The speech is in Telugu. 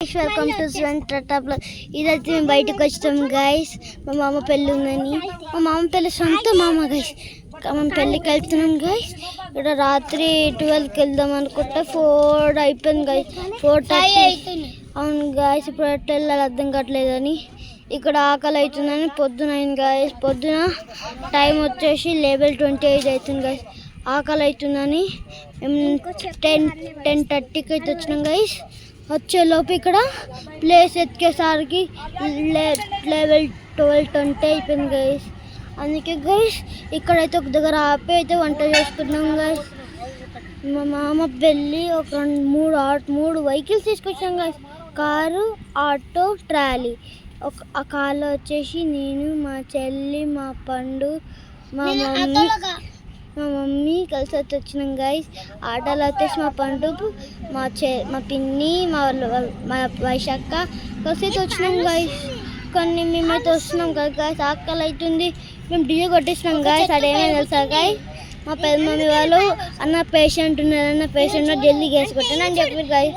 Welcome to స్వెన్ టాటాబ్లో. ఇదైతే మేము బయటకు వచ్చాం గైస్. మా మామ పెళ్ళి ఉందని, మా మామ పెళ్ళి సొంత మామ గైస్. మనం పెళ్ళికి వెళ్తున్నాం గైస్. ఇక్కడ రాత్రి 12కి వెళ్దాం అనుకుంటే 4 అయిపోయింది గైస్. 4:30 అవును గైస్. ఇప్పుడు ఎట్లా వెళ్ళాలి అర్థం కావట్లేదని ఇక్కడ ఆకలి అవుతుందని పొద్దున అయింది గైస్. పొద్దున టైం వచ్చేసి 11:28 అవుతుంది గైస్. ఆకలి అవుతుందని మేము 10:30కి అయితే వచ్చినాం గైస్. వచ్చేలోపు ఇక్కడ ప్లేస్ ఎత్తికేసరికి 11:20 అయిపోయింది గైస్. అందుకే గైస్ ఇక్కడైతే ఒక దగ్గర ఆపి అయితే వంట చేసుకున్నాం గైస్. మా మామ వెళ్ళి ఒక 3 వెహికల్స్ తీసుకొచ్చాం గైస్. Car, auto, trolley. ఆ కార్లో వచ్చేసి నేను, మా చెల్లి, మా పండు, మా మమ్మీ కలిసి అయితే వచ్చినాం గైస్. ఆటోలో వచ్చేసి మా పండు, మా పిన్ని, మా వైశాఖ కలిసి అయితే వచ్చినాం గైస్. కానీ మేమైతే వస్తున్నాం కదా గైస్. ఆకలి అవుతుంది. మేము డీజే కొట్టేసినాం గైస్. అదేమైనా తెలుసా గైస్, మా పెద్ద మమ్మీ వాళ్ళు అన్న పేషెంట్ ఉన్నారన్న పేషెంట్ జల్దీ గ్యాస్ కొట్టాను అని చెప్పారు గైస్.